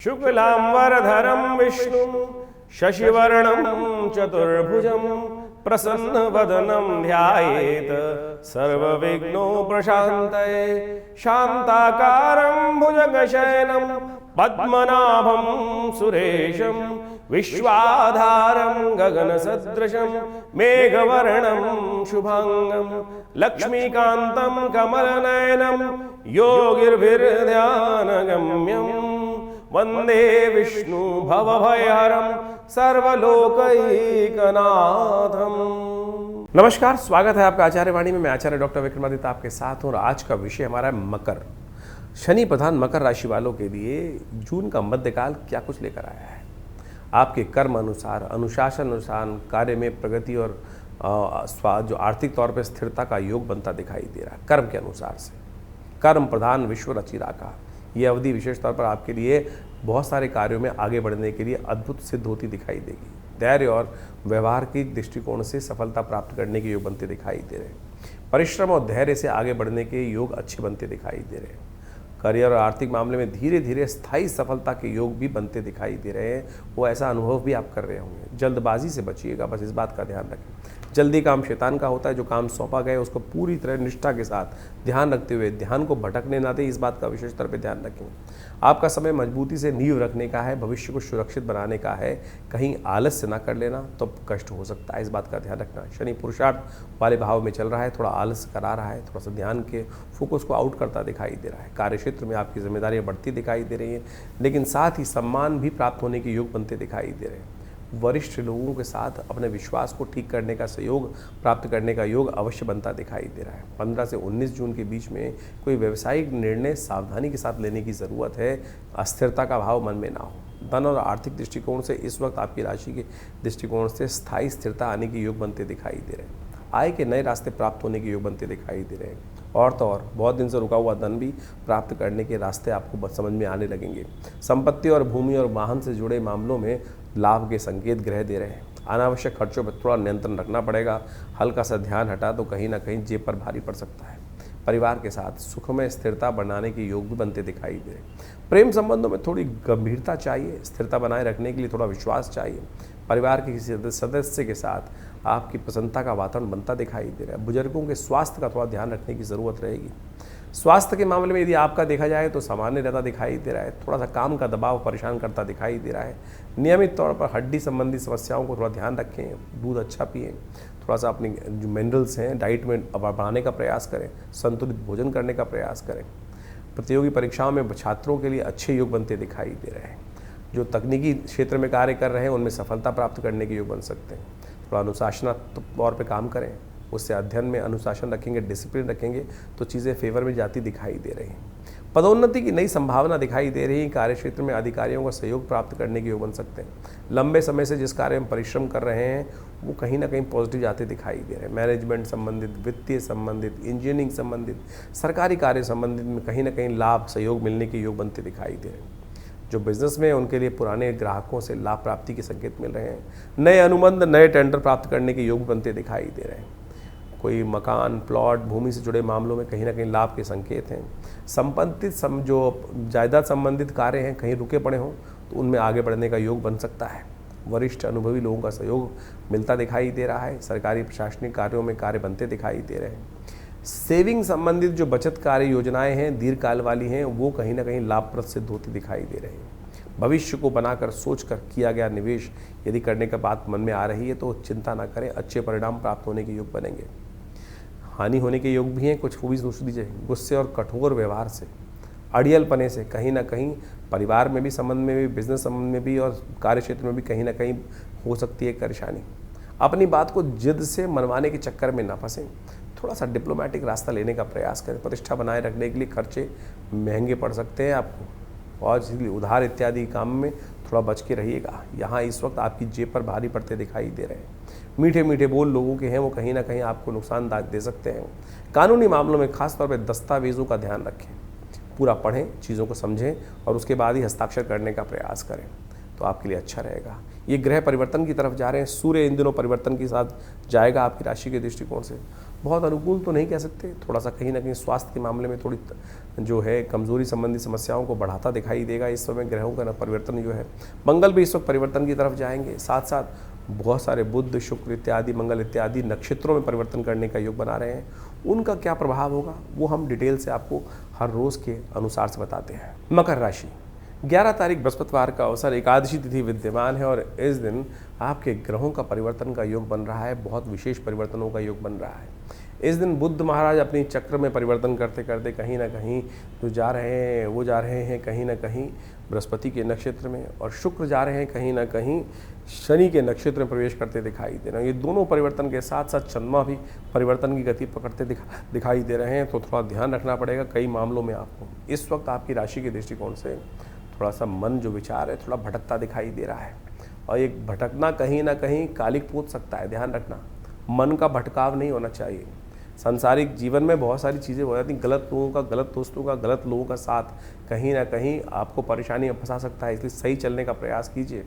शुक्लांबरधरं विष्णुं शशिवर्णं चतुर्भुजं प्रसन्नवदनं ध्यायेत् सर्वविघ्नोपशान्तये। शान्ताकारं भुजगशयनं पद्मनाभं सुरेशं विश्वाधारं गगनसदृशं मेघवर्णं शुभांगं लक्ष्मीकान्तं कमलनयनं योगिर्भिर्ध्यानगम्यं वंदे विष्णु भवभयहरं सर्वलोकैकनाथम। नमस्कार, स्वागत है आपका आचार्य वाणी में। मैं आचार्य डॉक्टर विक्रमादित्य आपके साथ हूँ और आज का विषय हमारा है मकर। शनि प्रधान मकर राशि वालों के लिए जून का मध्यकाल क्या कुछ लेकर आया है। आपके कर्म अनुसार, अनुशासन अनुसार कार्य में प्रगति और जो आर्थिक तौर पर स्थिरता का योग बनता दिखाई दे रहा है। कर्म के अनुसार से कर्म प्रधान विश्व रचिरा का ये अवधि विशेष तौर पर आपके लिए बहुत सारे कार्यों में आगे बढ़ने के लिए अद्भुत सिद्ध होती दिखाई देगी। धैर्य और व्यवहार की दृष्टिकोण से सफलता प्राप्त करने के योग बनते दिखाई दे रहे हैं। परिश्रम और धैर्य से आगे बढ़ने के योग अच्छे बनते दिखाई दे रहे हैं। करियर और आर्थिक मामले में धीरे धीरे स्थायी सफलता के योग भी बनते दिखाई दे रहे हैं। वो ऐसा अनुभव भी आप कर रहे होंगे। जल्दबाजी से बचिएगा, बस इस बात का ध्यान रखें। जल्दी काम शैतान का होता है। जो काम सौंपा गया उसको पूरी तरह निष्ठा के साथ ध्यान रखते हुए ध्यान को भटकने ना दे, इस बात का विशेष तौर पर ध्यान रखें। आपका समय मजबूती से नींव रखने का है, भविष्य को सुरक्षित बनाने का है। कहीं आलस्य ना कर लेना तो कष्ट हो सकता है, इस बात का ध्यान रखना। शनि पुरुषार्थ वाले भाव में चल रहा है, थोड़ा आलस्य करा रहा है, थोड़ा सा ध्यान के फोकस को आउट करता दिखाई दे रहा है। कार्य क्षेत्र में आपकी जिम्मेदारियां बढ़ती दिखाई दे रही हैं, लेकिन साथ ही सम्मान भी प्राप्त होने के योग बनते दिखाई दे रहे हैं। वरिष्ठ लोगों के साथ अपने विश्वास को ठीक करने का सहयोग प्राप्त करने का योग अवश्य बनता दिखाई दे रहा है। 15 से 19 जून के बीच में कोई व्यवसायिक निर्णय सावधानी के साथ लेने की ज़रूरत है। अस्थिरता का भाव मन में ना हो। धन और आर्थिक दृष्टिकोण से इस वक्त आपकी राशि के दृष्टिकोण से स्थायी स्थिरता आने के योग बनते दिखाई दे रहे हैं। आय के नए रास्ते प्राप्त होने के योग बनते दिखाई दे रहे हैं। और तो और बहुत दिन से रुका हुआ धन भी प्राप्त करने के रास्ते आपको समझ में आने लगेंगे। संपत्ति और भूमि और वाहन से जुड़े मामलों में लाभ के संकेत ग्रह दे रहे हैं। अनावश्यक खर्चों पर थोड़ा नियंत्रण रखना पड़ेगा। हल्का सा ध्यान हटा तो कहीं ना कहीं जेब पर भारी पड़ सकता है। परिवार के साथ सुखमय स्थिरता बनाने के योग भी बनते दिखाई दे रहे हैं। प्रेम संबंधों में थोड़ी गंभीरता चाहिए। स्थिरता बनाए रखने के लिए थोड़ा विश्वास चाहिए। परिवार के किसी सदस्य के साथ आपकी प्रसन्नता का वातावरण बनता दिखाई दे रहा है। बुजुर्गों के स्वास्थ्य का थोड़ा ध्यान रखने की ज़रूरत रहेगी। स्वास्थ्य के मामले में यदि आपका देखा जाए तो सामान्य रहता दिखाई दे रहा है। थोड़ा सा काम का दबाव परेशान करता दिखाई दे रहा है। नियमित तौर पर हड्डी संबंधी समस्याओं को थोड़ा ध्यान रखें। दूध अच्छा पिएं। थोड़ा सा अपनी जो मिनरल्स हैं डाइट में बढ़ाने का प्रयास करें। संतुलित भोजन करने का प्रयास करें। प्रतियोगी परीक्षाओं में छात्रों के लिए अच्छे योग बनते दिखाई दे रहे हैं। जो तकनीकी क्षेत्र में कार्य कर रहे हैं उनमें सफलता प्राप्त करने के योग बन सकते हैं। थोड़ा अनुशासनात्मक तौर पे काम करें। उससे अध्ययन में अनुशासन रखेंगे, डिसिप्लिन रखेंगे तो चीज़ें फेवर में जाती दिखाई दे रही हैं। पदोन्नति की नई संभावना दिखाई दे रही है। कार्य क्षेत्र में अधिकारियों का सहयोग प्राप्त करने के योग बन सकते हैं। लंबे समय से जिस कार्य में परिश्रम कर रहे हैं वो कहीं ना कहीं पॉजिटिव जाते दिखाई दे रहे हैं। मैनेजमेंट संबंधित, वित्तीय संबंधित, इंजीनियरिंग संबंधित, सरकारी कार्य संबंधित में कहीं ना कहीं लाभ सहयोग मिलने के योग बनते दिखाई दे रहे हैं। जो बिजनेस में उनके लिए पुराने ग्राहकों से लाभ प्राप्ति के संकेत मिल रहे हैं। नए अनुबंध, नए टेंडर प्राप्त करने के योग बनते दिखाई दे रहे हैं। कोई मकान, प्लॉट, भूमि से जुड़े मामलों में कहीं ना कहीं लाभ के संकेत हैं। संबंधित जो जायदाद संबंधित कार्य हैं कहीं रुके पड़े हों तो उनमें आगे बढ़ने का योग बन सकता है। वरिष्ठ अनुभवी लोगों का सहयोग मिलता दिखाई दे रहा है। सरकारी प्रशासनिक कार्यों में कार्य बनते दिखाई दे रहे हैं। सेविंग संबंधित जो बचत कार्य योजनाएं हैं दीर्घकाल वाली हैं वो कहीं ना कहीं लाभप्रद सिद्ध होती दिखाई दे रही हैं। भविष्य को बनाकर सोचकर किया गया निवेश यदि करने का बात मन में आ रही है तो चिंता ना करें, अच्छे परिणाम प्राप्त होने के योग बनेंगे। हानि होने के योग भी हैं। कुछ खूबी सोच लीजिए। गुस्से और कठोर व्यवहार से, अड़ियलपने से कहीं ना कहीं परिवार में भी, संबंध में भी, बिजनेस संबंध में भी और कार्य क्षेत्र में भी कहीं ना कहीं हो सकती है परेशानी। अपनी बात को जिद से मनवाने के चक्कर में ना फंसें। थोड़ा सा डिप्लोमेटिक रास्ता लेने का प्रयास करें। प्रतिष्ठा बनाए रखने के लिए खर्चे महंगे पड़ सकते हैं आपको और इसलिए उधार इत्यादि काम में थोड़ा बच के रहिएगा। यहाँ इस वक्त आपकी जेब पर भारी पड़ते दिखाई दे रहे हैं। मीठे मीठे बोल लोगों के हैं वो कहीं ना कहीं आपको नुकसान दे सकते हैं। कानूनी मामलों में खासतौर पर दस्तावेजों का ध्यान रखें। पूरा पढ़ें, चीज़ों को समझें और उसके बाद ही हस्ताक्षर करने का प्रयास करें। तो आपके लिए अच्छा रहेगा। ये ग्रह परिवर्तन की तरफ जा रहे हैं, सूर्य इन दिनों परिवर्तन के साथ जाएगा आपकी राशि के दृष्टिकोण से। बहुत अनुकूल तो नहीं कह सकते, थोड़ा सा कहीं ना कहीं स्वास्थ्य के मामले में थोड़ी जो है कमजोरी संबंधी समस्याओं को बढ़ाता दिखाई देगा। इस समय ग्रहों का परिवर्तन जो है, मंगल भी इस वक्त परिवर्तन की तरफ जाएंगे, साथ साथ बहुत सारे बुध, शुक्र इत्यादि, मंगल इत्यादि नक्षत्रों में परिवर्तन करने का योग बना रहे हैं। उनका क्या प्रभाव होगा वो हम डिटेल से आपको हर रोज़ के अनुसार से बताते हैं। मकर राशि, 11 तारीख बृहस्पतिवार का अवसर, एकादशी तिथि विद्यमान है और इस दिन आपके ग्रहों का परिवर्तन का योग बन रहा है, बहुत विशेष परिवर्तनों का योग बन रहा है। इस दिन बुद्ध महाराज अपनी चक्र में परिवर्तन करते करते कहीं ना कहीं जो जा रहे हैं वो जा रहे हैं कहीं ना कहीं बृहस्पति के नक्षत्र में, और शुक्र जा रहे हैं कहीं ना कहीं शनि के नक्षत्र में प्रवेश करते दिखाई दे रहे हैं। ये दोनों परिवर्तन के साथ साथ चंद्रमा भी परिवर्तन की गति पकड़ते दिखाई दे रहे हैं, तो थोड़ा ध्यान रखना पड़ेगा कई मामलों में आपको। इस वक्त आपकी राशि के दृष्टिकोण से थोड़ा सा मन जो विचार है थोड़ा भटकता दिखाई दे रहा है, और एक भटकना कहीं ना कहीं कालिक पूछ सकता है। ध्यान रखना, मन का भटकाव नहीं होना चाहिए। सांसारिक जीवन में बहुत सारी चीज़ें हो जाती, गलत लोगों का, गलत दोस्तों का, गलत लोगों का साथ कहीं ना कहीं आपको परेशानी में फंसा सकता है, इसलिए सही चलने का प्रयास कीजिए।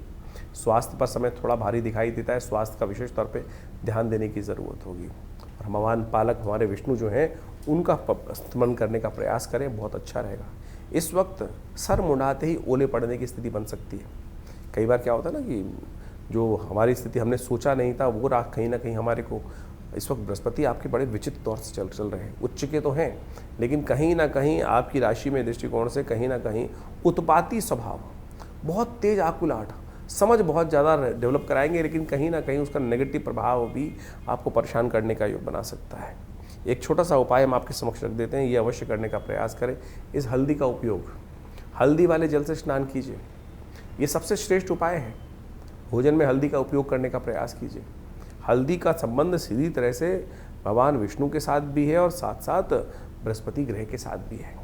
स्वास्थ्य पर समय थोड़ा भारी दिखाई देता है, स्वास्थ्य का विशेष तौर पे ध्यान देने की ज़रूरत होगी। और भगवान पालक हमारे विष्णु जो हैं उनका स्मरण करने का प्रयास करें, बहुत अच्छा रहेगा। इस वक्त सर मुंडाते ही ओले पड़ने की स्थिति बन सकती है। कई बार क्या होता है ना कि जो हमारी स्थिति हमने सोचा नहीं था वो राह कहीं ना कहीं हमारे को, इस वक्त बृहस्पति आपके बड़े विचित्र तौर से चल रहे हैं। उच्च के तो हैं, लेकिन कहीं ना कहीं आपकी राशि में दृष्टिकोण से कहीं ना कहीं उत्पाती स्वभाव, बहुत तेज आकुलाहट, समझ बहुत ज़्यादा डेवलप कराएंगे, लेकिन कहीं ना कहीं उसका नेगेटिव प्रभाव भी आपको परेशान करने का योग बना सकता है। एक छोटा सा उपाय हम आपके समक्ष रख देते हैं, ये अवश्य करने का प्रयास करें। इस हल्दी का उपयोग, हल्दी वाले जल से स्नान कीजिए, ये सबसे श्रेष्ठ उपाय है। भोजन में हल्दी का उपयोग करने का प्रयास कीजिए। हल्दी का संबंध सीधी तरह से भगवान विष्णु के साथ भी है और साथ साथ बृहस्पति ग्रह के साथ भी है।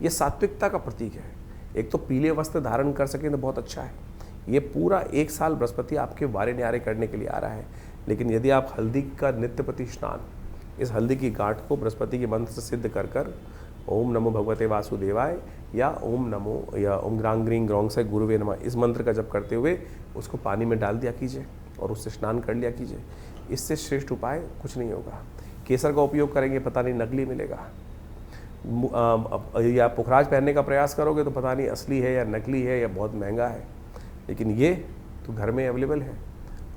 ये सात्विकता का प्रतीक है। एक तो पीले वस्त्र धारण कर सकें तो बहुत अच्छा है। ये पूरा 1 साल बृहस्पति आपके वारे न्यारे करने के लिए आ रहा है, लेकिन यदि आप हल्दी का नित्य प्रति स्नान, इस हल्दी की गांठ को बृहस्पति के मंत्र से सिद्ध कर कर ओम नमो भगवते वासुदेवाय या ओम नमो या ओम ग्रांग ग्रीं ग्रौंग से गुरुवे नमः, इस मंत्र का जप करते हुए उसको पानी में डाल दिया कीजिए और उससे स्नान कर लिया कीजिए। इससे श्रेष्ठ उपाय कुछ नहीं होगा। केसर का उपयोग करेंगे, पता नहीं नकली मिलेगा, या पुखराज पहनने का प्रयास करोगे तो पता नहीं असली है या नकली है या बहुत महंगा है, लेकिन ये तो घर में अवेलेबल है,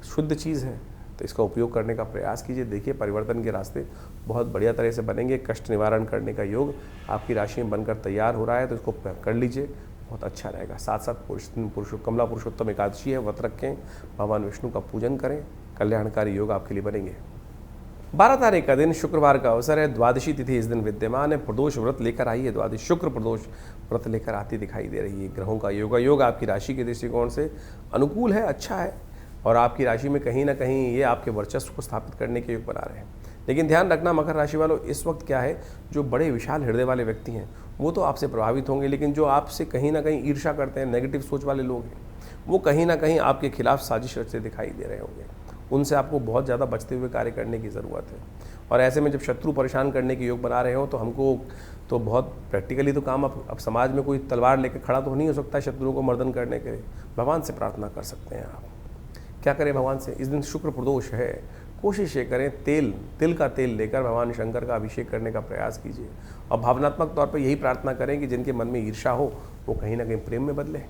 शुद्ध चीज़ है, तो इसका उपयोग करने का प्रयास कीजिए। देखिए परिवर्तन के रास्ते बहुत बढ़िया तरह से बनेंगे। कष्ट निवारण करने का योग आपकी राशि में बनकर तैयार हो रहा है, तो इसको कर लीजिए, बहुत अच्छा रहेगा। साथ साथ कमला पुरुषोत्तम एकादशी है, व्रत रखें, भगवान विष्णु का पूजन करें, कल्याणकारी योग आपके लिए बनेंगे। 12 तारीख का दिन शुक्रवार का अवसर है, द्वादशी तिथि इस दिन विद्यमान है। प्रदोष व्रत लेकर आई है, द्वादशी शुक्र प्रदोष व्रत लेकर आती दिखाई दे रही है। ग्रहों का योग आपकी राशि के दृष्टिकोण से अनुकूल है, अच्छा है, और आपकी राशि में कहीं ना कहीं ये आपके वर्चस्व को स्थापित करने के योग बना रहे हैं। लेकिन ध्यान रखना मकर राशि वालों, इस वक्त क्या है, जो बड़े विशाल हृदय वाले व्यक्ति हैं वो तो आपसे प्रभावित होंगे, लेकिन जो आपसे कहीं ना कहीं ईर्ष्या करते हैं, नेगेटिव सोच वाले लोग हैं, वो कहीं ना कहीं आपके खिलाफ साजिश रचते दिखाई दे रहे होंगे। उनसे आपको बहुत ज़्यादा बचते हुए कार्य करने की ज़रूरत है। और ऐसे में जब शत्रु परेशान करने के योग बना रहे हो तो हमको तो बहुत प्रैक्टिकली तो काम, अब समाज में कोई तलवार लेकर खड़ा तो नहीं हो सकता शत्रुओं को मर्दन करने के लिए। भगवान से प्रार्थना कर सकते हैं आप। क्या करें भगवान से, इस दिन शुक्र प्रदोष है, कोशिश ये करें तिल का तेल लेकर भगवान शंकर का अभिषेक करने का प्रयास कीजिए, और भावनात्मक तौर पर यही प्रार्थना करें कि जिनके मन में ईर्ष्या हो वो कहीं ना कहीं प्रेम में बदले।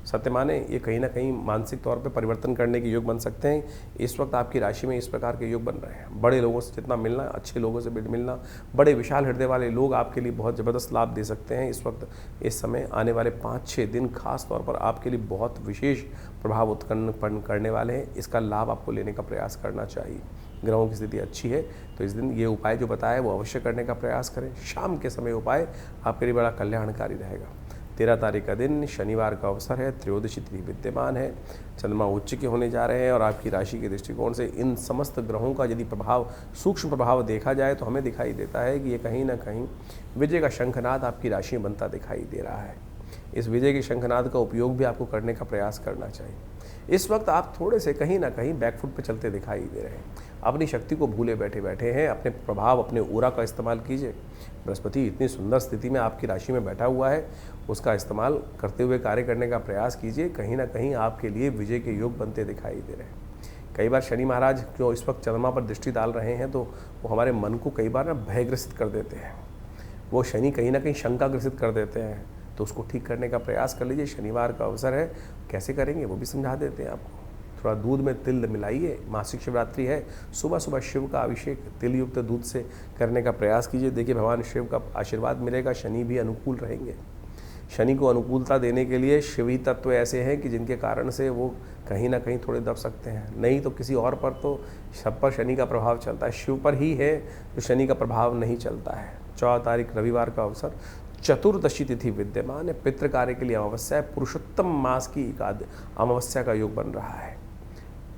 सत्य माने, ये कहीं ना कहीं मानसिक तौर पे परिवर्तन करने के योग बन सकते हैं। इस वक्त आपकी राशि में इस प्रकार के योग बन रहे हैं। बड़े लोगों से जितना मिलना, अच्छे लोगों से मिलना, बड़े विशाल हृदय वाले लोग आपके लिए बहुत ज़बरदस्त लाभ दे सकते हैं। इस वक्त इस समय आने वाले 5-6 दिन खास तौर पर आपके लिए बहुत विशेष प्रभाव उत्पन्न करने वाले हैं। इसका लाभ आपको लेने का प्रयास करना चाहिए। ग्रहों की स्थिति अच्छी है, तो इस दिन ये उपाय जो बताया वो अवश्य करने का प्रयास करें। शाम के समय उपाय आपके लिए बड़ा कल्याणकारी रहेगा। 13 तारीख का दिन शनिवार का अवसर है, त्रयोदशी तिथि विद्यमान है, चंद्रमा उच्च के होने जा रहे हैं, और आपकी राशि के दृष्टिकोण से इन समस्त ग्रहों का यदि प्रभाव, सूक्ष्म प्रभाव देखा जाए तो हमें दिखाई देता है कि ये कहीं ना कहीं विजय का शंखनाद आपकी राशि में बनता दिखाई दे रहा है। इस विजय के शंखनाद का उपयोग भी आपको करने का प्रयास करना चाहिए। इस वक्त आप थोड़े से कहीं ना कहीं बैकफुट पे चलते दिखाई दे रहे हैं। अपनी शक्ति को भूले बैठे बैठे हैं। अपने प्रभाव, अपने ऊरा का इस्तेमाल कीजिए। बृहस्पति इतनी सुंदर स्थिति में आपकी राशि में बैठा हुआ है, उसका इस्तेमाल करते हुए कार्य करने का प्रयास कीजिए। कहीं ना कहीं आपके लिए विजय के योग बनते दिखाई दे रहे हैं। कई बार शनि महाराज जो इस वक्त चंद्रमा पर दृष्टि डाल रहे हैं, तो वो हमारे मन को कई बार ना भयग्रसित कर देते हैं। वो शनि कहीं ना कहीं शंका ग्रसित कर देते हैं, तो उसको ठीक करने का प्रयास कर लीजिए। शनिवार का अवसर है, कैसे करेंगे वो भी समझा देते हैं आपको। थोड़ा दूध में तिल मिलाइए, मासिक शिवरात्रि है, सुबह सुबह शिव का अभिषेक तिल युक्त दूध से करने का प्रयास कीजिए। देखिए भगवान शिव का आशीर्वाद मिलेगा, शनि भी अनुकूल रहेंगे। शनि को अनुकूलता देने के लिए शिव ही तत्व ऐसे हैं कि जिनके कारण से वो कहीं ना कहीं थोड़े दब सकते हैं, नहीं तो किसी और पर तो सब पर शनि का प्रभाव चलता है। शिव पर ही है जो शनि का प्रभाव नहीं चलता है। 14 तारीख रविवार का अवसर, चतुर्दशी तिथि विद्यमान है, पितृ कार्य के लिए अमावस्या है। पुरुषोत्तम मास की अमावस्या का योग बन रहा है।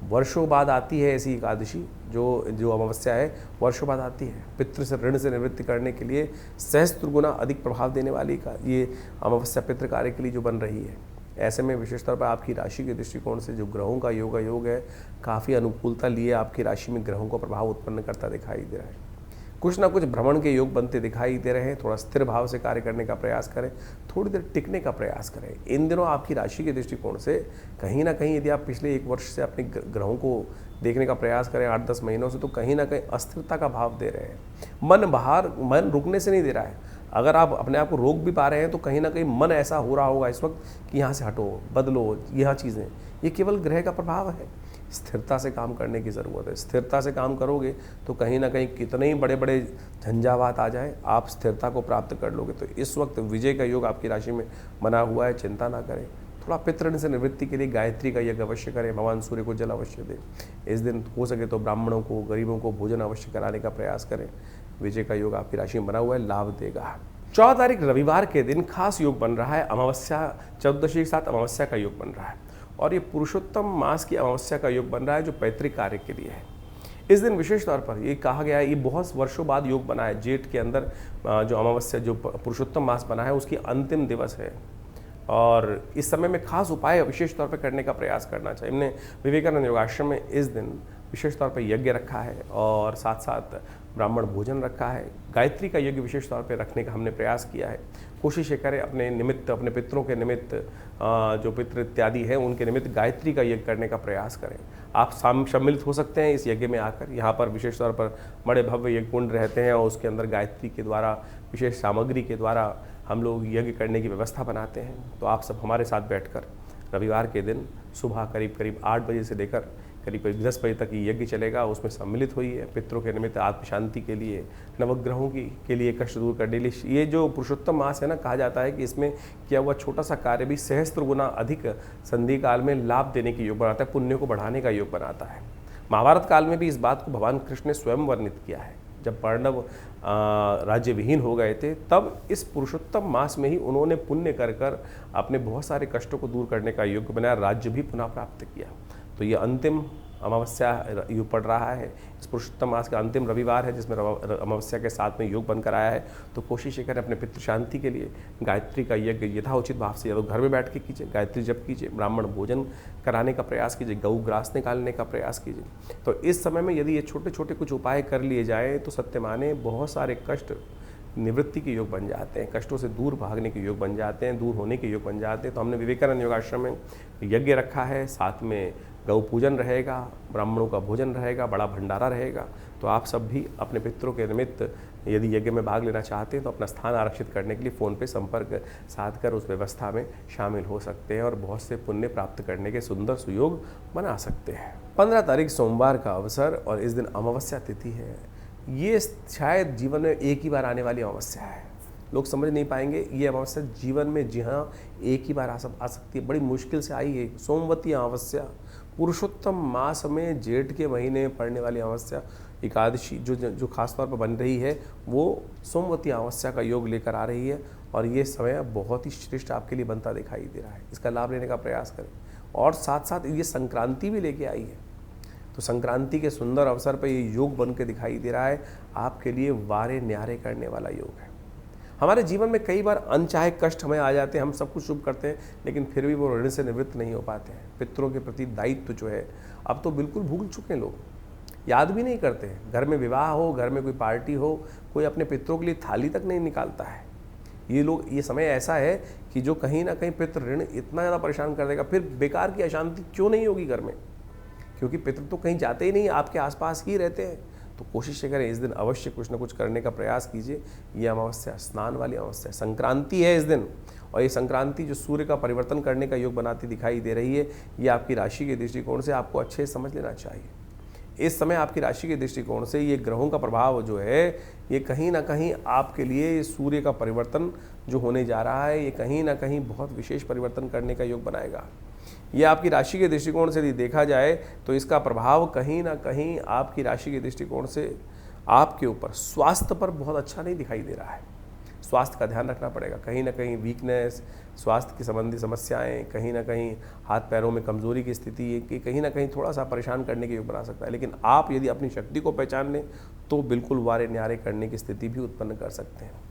वर्षों बाद आती है ऐसी एकादशी, जो अमावस्या है वर्षों बाद आती है। पितृ से ऋण से निवृत्ति करने के लिए सहस्त्र गुना अधिक प्रभाव देने वाली का ये अमावस्या पितृ कार्य के लिए जो बन रही है। ऐसे में विशेष तौर पर आपकी राशि के दृष्टिकोण से जो ग्रहों का योग है, काफ़ी अनुकूलता लिए आपकी राशि में ग्रहों को प्रभाव उत्पन्न करता दिखाई दे रहा है। कुछ ना कुछ भ्रमण के योग बनते दिखाई दे रहे हैं। थोड़ा स्थिर भाव से कार्य करने का प्रयास करें, थोड़ी देर टिकने का प्रयास करें। इन दिनों आपकी राशि के दृष्टिकोण से कहीं ना कहीं यदि आप पिछले 1 वर्ष से अपने ग्रहों को देखने का प्रयास करें, 8-10 महीनों से, तो कहीं ना कहीं अस्थिरता का भाव दे रहे हैं। मन रुकने से नहीं दे रहा है। अगर आप अपने आप को रोक भी पा रहे हैं, तो कहीं ना कहीं मन ऐसा हो रहा होगा इस वक्त कि यहाँ से हटो, बदलो, यह चीज़ें, ये केवल ग्रह का प्रभाव है। स्थिरता से काम करने की ज़रूरत है। स्थिरता से काम करोगे तो कहीं ना कहीं कितने ही बड़े बड़े झंझावात आ जाए, आप स्थिरता को प्राप्त कर लोगे। तो इस वक्त विजय का योग आपकी राशि में बना हुआ है, चिंता ना करें। थोड़ा पितृ से निवृत्ति के लिए गायत्री का यज्ञ अवश्य करें, भगवान सूर्य को जल अवश्य दें। इस दिन हो सके तो ब्राह्मणों को, गरीबों को भोजन अवश्य कराने का प्रयास करें। विजय का योग आपकी राशि में बना हुआ है, लाभ देगा। 14 तारीख रविवार के दिन खास योग बन रहा है। अमावस्या, चतुर्दशी के साथ अमावस्या का योग बन रहा है, और ये पुरुषोत्तम मास की अमावस्या का योग बन रहा है, जो पैतृक कार्य के लिए है। इस दिन विशेष तौर पर ये कहा गया है, ये बहुत वर्षों बाद योग बना है। जेठ के अंदर जो अमावस्या, जो पुरुषोत्तम मास बना है, उसकी अंतिम दिवस है, और इस समय में खास उपाय विशेष तौर पर करने का प्रयास करना चाहिए। हमने विवेकानंद योगाश्रम में इस दिन विशेष तौर पर यज्ञ रखा है, और साथ साथ ब्राह्मण भोजन रखा है। गायत्री का यज्ञ विशेष तौर पर रखने का हमने प्रयास किया है। कोशिश ये करें अपने निमित्त, अपने पितरों के निमित्त, जो पितृ इत्यादि हैं उनके निमित्त गायत्री का यज्ञ करने का प्रयास करें। आप सम्मिलित हो सकते हैं इस यज्ञ में आकर। यहाँ पर विशेष तौर पर बड़े भव्य यज्ञ कुंड रहते हैं, और उसके अंदर गायत्री के द्वारा, विशेष सामग्री के द्वारा हम लोग यज्ञ करने की व्यवस्था बनाते हैं। तो आप सब हमारे साथ बैठकर रविवार के दिन सुबह करीब 8 बजे से लेकर करीब 10 बजे तक ये यज्ञ चलेगा, उसमें सम्मिलित होइए। पितरों के निमित्त, आत्म शांति के लिए, नवग्रहों के लिए कष्ट दूर करने के लिए। ये जो पुरुषोत्तम मास है ना, कहा जाता है कि इसमें किया हुआ छोटा सा कार्य भी सहस्त्र गुना अधिक संधि काल में लाभ देने की योग बनाता है, पुण्य को बढ़ाने का योग बनाता है। महाभारत काल में भी इस बात को भगवान कृष्ण ने स्वयं वर्णित किया है। जब पांडव राज्य विहीन हो गए थे, तब इस पुरुषोत्तम मास में ही उन्होंने पुण्य कर अपने बहुत सारे कष्टों को दूर करने का योग बनाया, राज्य भी पुनः प्राप्त किया। तो ये अंतिम अमावस्या योग पड़ रहा है। इस पुरुषोत्तम मास का अंतिम रविवार है, जिसमें अमावस्या के साथ में योग बनकर आया है। तो कोशिश ये करें अपने पितृ शांति के लिए गायत्री का यज्ञ यथाउचित भाव से, या तो घर में बैठ के कीजिए, गायत्री जप कीजिए, ब्राह्मण भोजन कराने का प्रयास कीजिए, गऊ ग्रास निकालने का प्रयास कीजिए। तो इस समय में यदि ये छोटे छोटे कुछ उपाय कर लिए जाएँ, तो सत्य माने बहुत सारे कष्ट निवृत्ति के योग बन जाते हैं, कष्टों से दूर भागने के योग बन जाते हैं, दूर होने के योग बन जाते हैं। तो हमने विवेकानंद योगाश्रम में यज्ञ रखा है, साथ में गौ पूजन रहेगा, ब्राह्मणों का भोजन रहेगा, बड़ा भंडारा रहेगा। तो आप सब भी अपने पितरों के निमित्त यदि यज्ञ में भाग लेना चाहते हैं, तो अपना स्थान आरक्षित करने के लिए फ़ोन पे संपर्क साध कर उस व्यवस्था में शामिल हो सकते हैं, और बहुत से पुण्य प्राप्त करने के सुंदर सुयोग बना सकते हैं। 15 तारीख सोमवार का अवसर, और इस दिन अमावस्या तिथि है। ये शायद जीवन में एक ही बार आने वाली अमावस्या है। लोग समझ नहीं पाएंगे, ये अमावस्या जीवन में जी हाँ एक ही बार आ सकती है। बड़ी मुश्किल से आई है सोमवती अमावस्या, पुरुषोत्तम मास में जेठ के महीने में पड़ने वाली अमावस्या एकादशी जो खास तौर पर बन रही है, वो सोमवती अमावस्या का योग लेकर आ रही है। और ये समय बहुत ही श्रेष्ठ आपके लिए बनता दिखाई दे रहा है। इसका लाभ लेने का प्रयास करें। और साथ साथ ये संक्रांति भी लेके आई है, तो संक्रांति के सुंदर अवसर पर ये योग बन के दिखाई दे रहा है। आपके लिए वारे न्यारे करने वाला योग है। हमारे जीवन में कई बार अनचाहे कष्ट हमें आ जाते हैं, हम सब कुछ शुभ करते हैं, लेकिन फिर भी वो ऋण से निवृत्त नहीं हो पाते हैं। पितरों के प्रति दायित्व जो है, अब तो बिल्कुल भूल चुके हैं लोग। याद भी नहीं करते। घर में विवाह हो, घर में कोई पार्टी हो, कोई अपने पितरों के लिए थाली तक नहीं निकालता है। ये समय ऐसा है कि जो कहीं ना कहीं पितृ ऋण इतना ज़्यादा परेशान कर देगा, फिर बेकार की अशांति क्यों नहीं होगी घर में, क्योंकि पितृ तो कहीं जाते ही नहीं, आपके आसपास ही रहते हैं। तो कोशिश करें इस दिन अवश्य कुछ ना कुछ करने का प्रयास कीजिए। ये अमावस्या स्नान वाली अमावस्या, संक्रांति है इस दिन, और ये संक्रांति जो सूर्य का परिवर्तन करने का योग बनाती दिखाई दे रही है, ये आपकी राशि के दृष्टिकोण से आपको अच्छे से समझ लेना चाहिए। इस समय आपकी राशि के दृष्टिकोण से ये ग्रहों का प्रभाव जो है, ये कहीं ना कहीं आपके लिए सूर्य का परिवर्तन जो होने जा रहा है, ये कहीं ना कहीं बहुत विशेष परिवर्तन करने का योग बनाएगा। ये आपकी राशि के दृष्टिकोण से यदि देखा जाए तो इसका प्रभाव कहीं ना कहीं आपकी राशि के दृष्टिकोण से आपके ऊपर स्वास्थ्य पर बहुत अच्छा नहीं दिखाई दे रहा है। स्वास्थ्य का ध्यान रखना पड़ेगा। कहीं ना कहीं वीकनेस, स्वास्थ्य की संबंधी समस्याएं, कहीं ना कहीं हाथ पैरों में कमजोरी की स्थिति कि कहीं ना कहीं थोड़ा सा परेशान करने के योग बना सकता है। लेकिन आप यदि अपनी शक्ति को पहचान लें तो बिल्कुल वारे न्यारे करने की स्थिति भी उत्पन्न कर सकते हैं।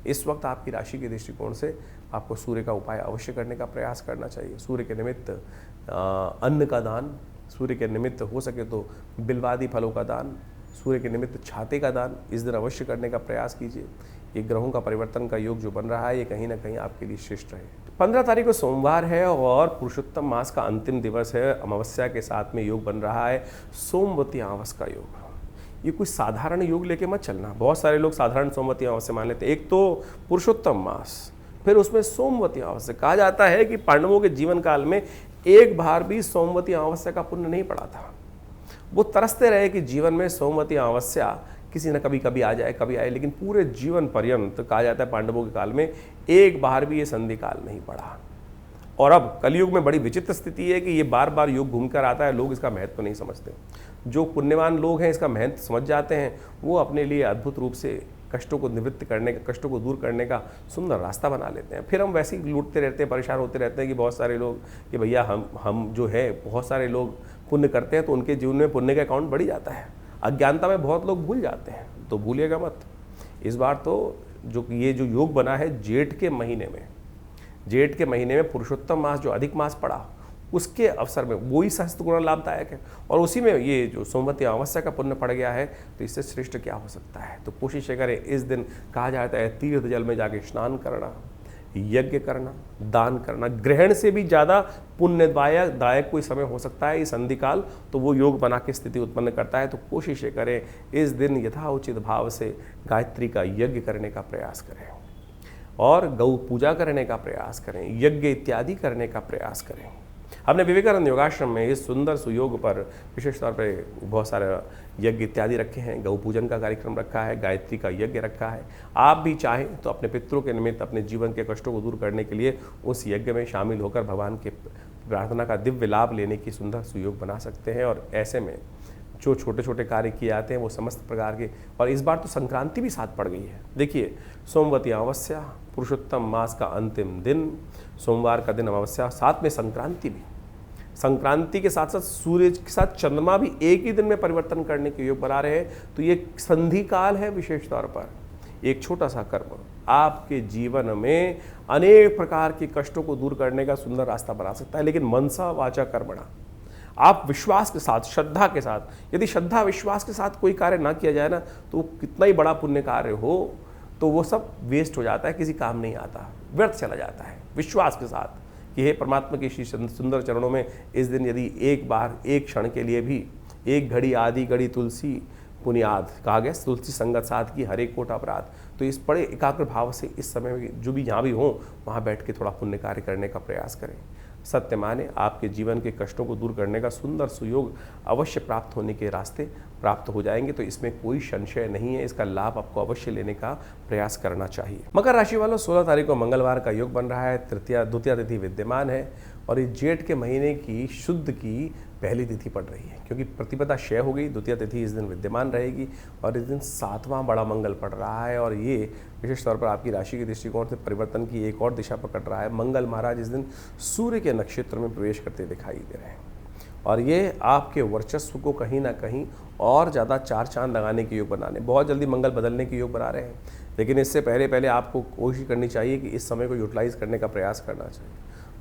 इस वक्त आपकी राशि के दृष्टिकोण से आपको सूर्य का उपाय अवश्य करने का प्रयास करना चाहिए। सूर्य के निमित्त अन्न का दान, सूर्य के निमित्त हो सके तो बिल्वादी फलों का दान, सूर्य के निमित्त छाते का दान इस दिन अवश्य करने का प्रयास कीजिए। ये ग्रहों का परिवर्तन का योग जो बन रहा है, ये कहीं ना कहीं आपके लिए श्रेष्ठ रहे। 15 तारीख को सोमवार है और पुरुषोत्तम मास का अंतिम दिवस है। अमावस्या के साथ में योग बन रहा है सोमवती अमावस का योग। ये कोई साधारण योग लेके मत चलना। बहुत सारे लोग साधारण सोमवती अमावस्या मान लेते हैं। एक तो पुरुषोत्तम मास, फिर उसमें सोमवती अमावस्या। कहा जाता है कि पांडवों के जीवन काल में एक बार भी सोमवती अमावस्या का पुण्य नहीं पड़ा था। वो तरसते रहे कि जीवन में सोमवती अमावस्या किसी न कभी कभी आ जाए, कभी आए, लेकिन पूरे जीवन पर्यंत कहा जाता है पांडवों के काल में एक बार भी ये संधि काल नहीं पड़ा। और अब कलयुग में बड़ी विचित्र स्थिति है कि ये बार बार योग घूमकर आता है, लोग इसका महत्व नहीं समझते। जो पुण्यवान लोग हैं इसका महत्व समझ जाते हैं, वो अपने लिए अद्भुत रूप से कष्टों को निवृत्त करने का, कष्टों को दूर करने का सुंदर रास्ता बना लेते हैं। फिर हम वैसे ही लूटते रहते हैं, परेशान होते रहते हैं कि बहुत सारे लोग कि भैया हम जो है, बहुत सारे लोग पुण्य करते हैं तो उनके जीवन में पुण्य का अकाउंट बढ़ जाता है। अज्ञानता में बहुत लोग भूल जाते हैं, तो भूलिएगा मत। इस बार तो ये जो योग बना है जेठ के महीने में पुरुषोत्तम मास जो अधिक मास पड़ा, उसके अवसर में वही सहस्त्र गुना लाभदायक है, और उसी में ये जो सोमवती अमावस्या का पुण्य पड़ गया है, तो इससे श्रेष्ठ क्या हो सकता है। तो कोशिश करें इस दिन, कहा जाता है तीर्थ जल में जाके स्नान करना, यज्ञ करना, दान करना, ग्रहण से भी ज़्यादा पुण्यदायक कोई समय हो सकता है इस संधि काल, तो वो योग बना के स्थिति उत्पन्न करता है। तो कोशिश करें इस दिन यथाउचित भाव से गायत्री का यज्ञ करने का प्रयास करें और गौ पूजा करने का प्रयास करें, यज्ञ इत्यादि करने का प्रयास करें। हमने विवेकानंद योगाश्रम में इस सुंदर सुयोग पर विशेष तौर पर बहुत सारे यज्ञ इत्यादि रखे हैं। गौ पूजन का कार्यक्रम रखा है, गायत्री का यज्ञ रखा है। आप भी चाहें तो अपने पितरों के निमित्त अपने जीवन के कष्टों को दूर करने के लिए उस यज्ञ में शामिल होकर भगवान के प्रार्थना का दिव्य लाभ लेने की सुंदर सुयोग बना सकते हैं। और ऐसे में जो छोटे छोटे कार्य किए जाते हैं वो समस्त प्रकार के, और इस बार तो संक्रांति भी साथ पड़ गई है। देखिए, सोमवती अमावस्या, पुरुषोत्तम मास का अंतिम दिन, सोमवार का दिन अमावस्या, साथ में संक्रांति भी। संक्रांति के साथ साथ सूर्य के साथ चंद्रमा भी एक ही दिन में परिवर्तन करने के योग बना रहे हैं। तो ये संधि काल है। विशेष तौर पर एक छोटा सा कर्म आपके जीवन में अनेक प्रकार के कष्टों को दूर करने का सुंदर रास्ता बना सकता है। लेकिन मनसा वाचा कर्मणा, आप विश्वास के साथ, श्रद्धा के साथ, यदि श्रद्धा विश्वास के साथ कोई कार्य ना किया जाए ना, तो कितना ही बड़ा पुण्य कार्य हो तो वो सब वेस्ट हो जाता है, किसी काम नहीं आता, व्यर्थ चला जाता है। विश्वास के साथ कि हे परमात्मा के श्री सुंदर चरणों में इस दिन यदि एक बार, एक क्षण के लिए भी, एक घड़ी आदि घड़ी तुलसी पुनियाद, कहा गया तुलसी संगत साथ की हर एक कोट अपराध। तो इस बड़े एकाग्र भाव से इस समय में जो भी यहाँ भी हो वहाँ बैठ के थोड़ा पुण्य कार्य करने का प्रयास करें। सत्य माने आपके जीवन के कष्टों को दूर करने का सुंदर सुयोग अवश्य प्राप्त होने के रास्ते प्राप्त हो जाएंगे। तो इसमें कोई संशय नहीं है, इसका लाभ आपको अवश्य लेने का प्रयास करना चाहिए। मकर राशि वालों, 16 तारीख को मंगलवार का योग बन रहा है, द्वितीया तिथि विद्यमान है और ये जेठ के महीने की शुद्ध की पहली तिथि पड़ रही है, क्योंकि प्रतिपदा क्षय हो गई। द्वितीय तिथि इस दिन विद्यमान रहेगी और इस दिन 7वां बड़ा मंगल पड़ रहा है और ये विशेष तौर पर आपकी राशि के दृष्टिकोण से परिवर्तन की एक और दिशा पकड़ रहा है। मंगल महाराज इस दिन सूर्य के नक्षत्र में प्रवेश करते दिखाई दे रहे हैं और ये आपके वर्चस्व को कहीं ना कहीं और ज़्यादा चार चांद लगाने के योग बनाने, बहुत जल्दी मंगल बदलने के योग बना रहे हैं। लेकिन इससे पहले आपको कोशिश करनी चाहिए कि इस समय को यूटिलाइज करने का प्रयास करना चाहिए।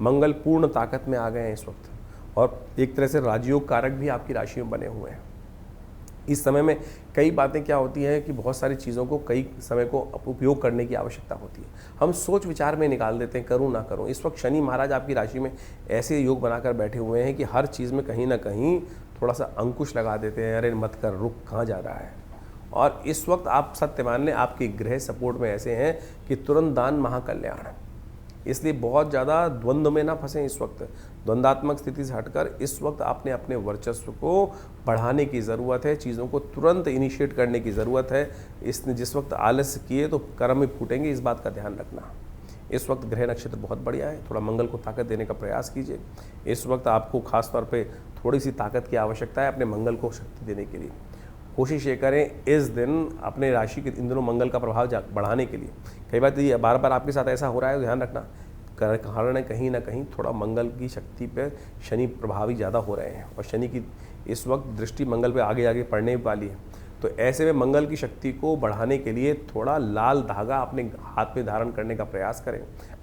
मंगल पूर्ण ताकत में आ गए हैं इस वक्त और एक तरह से राजयोग कारक भी आपकी राशि में बने हुए हैं। इस समय में कई बातें क्या होती हैं कि बहुत सारी चीज़ों को कई समय को उपयोग करने की आवश्यकता होती है। हम सोच विचार में निकाल देते हैं, करूं ना करूं। इस वक्त शनि महाराज आपकी राशि में ऐसे योग बनाकर बैठे हुए हैं कि हर चीज़ में कहीं ना कहीं थोड़ा सा अंकुश लगा देते हैं, अरे मत कर, रुक, कहाँ जा रहा है। और इस वक्त आप सत्य मान लें, आपके ग्रह सपोर्ट में ऐसे हैं कि तुरंत दान महाकल्याण। इसलिए बहुत ज़्यादा द्वंद्व में ना फंसें। इस वक्त द्वंद्वात्मक स्थिति से हटकर इस वक्त आपने अपने वर्चस्व को बढ़ाने की ज़रूरत है, चीज़ों को तुरंत इनिशिएट करने की ज़रूरत है। इसने जिस वक्त आलस्य किए तो कर्म ही फूटेंगे, इस बात का ध्यान रखना। इस वक्त ग्रह नक्षत्र बहुत बढ़िया है, थोड़ा मंगल को ताकत देने का प्रयास कीजिए। इस वक्त आपको खास तौर पे थोड़ी सी ताकत की आवश्यकता है अपने मंगल को शक्ति देने के लिए। कोशिश ये करें इस दिन अपने राशि के इन दिनों मंगल का प्रभाव बढ़ाने के लिए। कई बार ये बार बार आपके साथ ऐसा हो रहा है, ध्यान रखना, कारण है कहीं ना कहीं थोड़ा मंगल की शक्ति पे शनि प्रभावी ज़्यादा हो रहे हैं और शनि की इस वक्त दृष्टि मंगल पे आगे आगे पड़ने वाली है। तो ऐसे में मंगल की शक्ति को बढ़ाने के लिए थोड़ा लाल धागा अपने हाथ में धारण करने का प्रयास करें।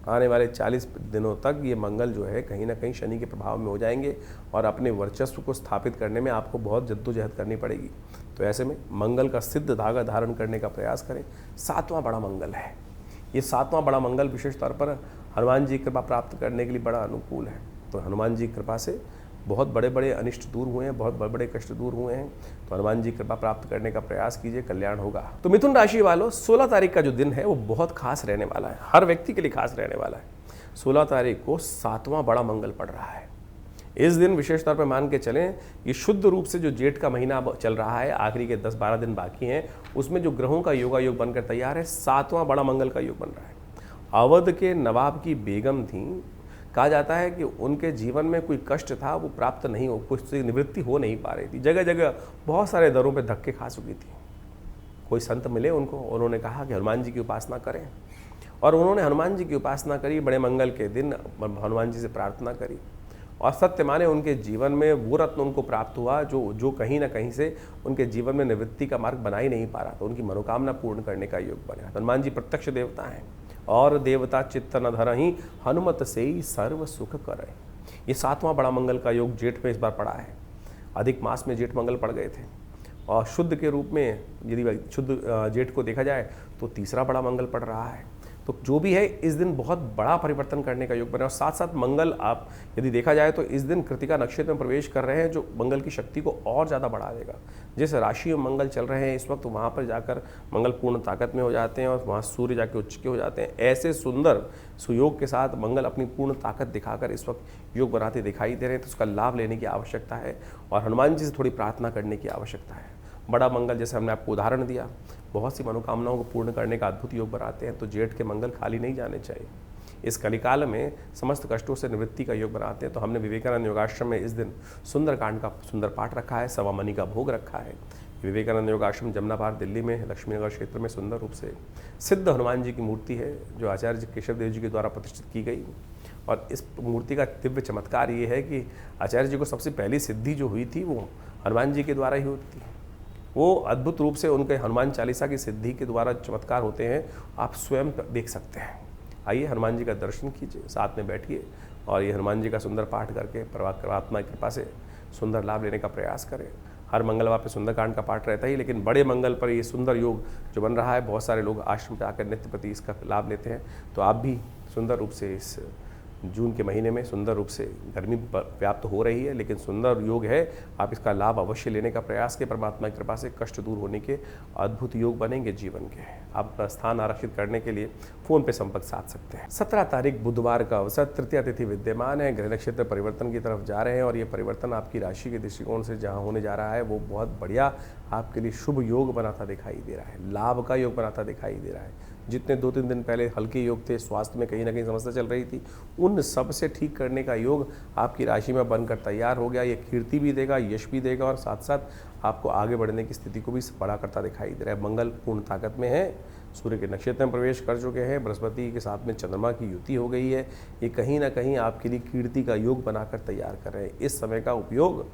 आने वाले 40 दिनों तक ये मंगल जो है कहीं ना कहीं शनि के प्रभाव में हो जाएंगे और अपने वर्चस्व को स्थापित करने में आपको बहुत जद्दोजहद करनी पड़ेगी। तो ऐसे में मंगल का सिद्ध धागा धारण करने का प्रयास करें। 7वां बड़ा मंगल है, ये 7वां बड़ा मंगल विशेष तौर पर हनुमान जी की कृपा प्राप्त करने के लिए बड़ा अनुकूल है। तो हनुमान जी की कृपा से बहुत बड़े बड़े अनिष्ट दूर हुए हैं, बहुत बड़े बड़े कष्ट दूर हुए हैं। तो हनुमान जी की कृपा प्राप्त करने का प्रयास कीजिए, कल्याण होगा। तो मिथुन राशि वालों, 16 तारीख का जो दिन है वो बहुत खास रहने वाला है, हर व्यक्ति के लिए खास रहने वाला है। 16 तारीख को 7वां बड़ा मंगल पड़ रहा है। इस दिन विशेष तौर पर मान के चलें, ये शुद्ध रूप से जो जेठ का महीना अब चल रहा है, आखिरी के 10-12 दिन बाकी हैं, उसमें जो ग्रहों का योगायोग बनकर तैयार है, 7वां बड़ा मंगल का योग बन रहा है। अवध के नवाब की बेगम थी, कहा जाता है कि उनके जीवन में कोई कष्ट था वो प्राप्त नहीं हो, कुछ से निवृत्ति हो नहीं पा रही थी, जगह जगह बहुत सारे दरों पे धक्के खा चुकी थी। कोई संत मिले उनको, उन्होंने कहा कि हनुमान जी की उपासना करें, और उन्होंने हनुमान जी की उपासना करी। बड़े मंगल के दिन हनुमान जी से प्रार्थना करी और सत्य माने उनके जीवन में वो रत्न उनको प्राप्त हुआ जो कहीं ना कहीं से उनके जीवन में निवृत्ति का मार्ग बना ही नहीं पा रहा था। उनकी मनोकामना पूर्ण करने का योग बना। हनुमान जी प्रत्यक्ष देवता हैं और देवता चित्त न धरहि, हनुमत से ही सर्व सुख करे। ये 7वां बड़ा मंगल का योग जेठ में इस बार पड़ा है। अधिक मास में जेठ मंगल पड़ गए थे और शुद्ध के रूप में यदि शुद्ध जेठ को देखा जाए तो तीसरा बड़ा मंगल पड़ रहा है। तो जो भी है, इस दिन बहुत बड़ा परिवर्तन करने का योग बना। और साथ साथ मंगल, आप यदि देखा जाए तो इस दिन कृतिका नक्षत्र में प्रवेश कर रहे हैं, जो मंगल की शक्ति को और ज़्यादा बढ़ा देगा। जिस राशि में मंगल चल रहे हैं इस वक्त, वहाँ पर जाकर मंगल पूर्ण ताकत में हो जाते हैं और वहाँ सूर्य जाके उच्च के हो जाते हैं। ऐसे सुंदर सुयोग के साथ मंगल अपनी पूर्ण ताकत दिखाकर इस वक्त योग बनाते दिखाई दे रहे हैं। तो उसका लाभ लेने की आवश्यकता है और हनुमान जी से थोड़ी प्रार्थना करने की आवश्यकता है। बड़ा मंगल, जैसे हमने आपको उदाहरण दिया, बहुत सी मनोकामनाओं को पूर्ण करने का अद्भुत योग बनाते हैं। तो जेठ के मंगल खाली नहीं जाने चाहिए। इस कलिकाल में समस्त कष्टों से निवृत्ति का योग बनाते हैं। तो हमने विवेकानंद योगाश्रम में इस दिन सुंदरकांड का सुंदर पाठ रखा है, सवा मनी का भोग रखा है। विवेकानंद योगाश्रम जमनाबाद दिल्ली में लक्ष्मीनगर क्षेत्र में सुंदर रूप से सिद्ध हनुमान जी की मूर्ति है, जो आचार्य केशव देव जी के द्वारा प्रतिष्ठित की गई। और इस मूर्ति का दिव्य चमत्कार ये है कि आचार्य जी को सबसे पहली सिद्धि जो हुई थी वो हनुमान जी के द्वारा ही होती है। वो अद्भुत रूप से उनके हनुमान चालीसा की सिद्धि के द्वारा चमत्कार होते हैं, आप स्वयं देख सकते हैं। आइए हनुमान जी का दर्शन कीजिए, साथ में बैठिए और ये हनुमान जी का सुंदर पाठ करके परमात्मा की कृपा से सुंदर लाभ लेने का प्रयास करें। हर मंगलवार पे सुंदरकांड का पाठ रहता ही, लेकिन बड़े मंगल पर ये सुंदर योग जो बन रहा है, बहुत सारे लोग आश्रम पे आकर नित्य प्रति इसका लाभ लेते हैं। तो आप भी सुंदर रूप से इस जून के महीने में सुंदर रूप से, गर्मी व्याप्त हो रही है लेकिन सुंदर योग है, आप इसका लाभ अवश्य लेने का प्रयास के परमात्मा की कृपा से कष्ट दूर होने के अद्भुत योग बनेंगे जीवन के। आप अपना स्थान आरक्षित करने के लिए फ़ोन पे संपर्क साध सकते हैं। 17 तारीख बुधवार का अवसर, तृतीया तिथि विद्यमान है, ग्रह नक्षत्र परिवर्तन की तरफ जा रहे हैं और ये परिवर्तन आपकी राशि के दृष्टिकोण से जहाँ होने जा रहा है वो बहुत बढ़िया आपके लिए शुभ योग बनाता दिखाई दे रहा है, लाभ का योग बनाता दिखाई दे रहा है। जितने 2-3 दिन पहले हल्के योग थे, स्वास्थ्य में कहीं ना कहीं समस्या चल रही थी, उन सब से ठीक करने का योग आपकी राशि में बनकर तैयार हो गया। ये कीर्ति भी देगा, यश भी देगा और साथ साथ आपको आगे बढ़ने की स्थिति को भी बड़ा करता दिखाई दे रहा है। मंगल पूर्ण ताकत में है, सूर्य के नक्षत्र में प्रवेश कर चुके हैं, बृहस्पति के साथ में चंद्रमा की युति हो गई है। ये कहीं ना कहीं आपके लिए कीर्ति का योग बनाकर तैयार कर रहे हैं। इस समय का उपयोग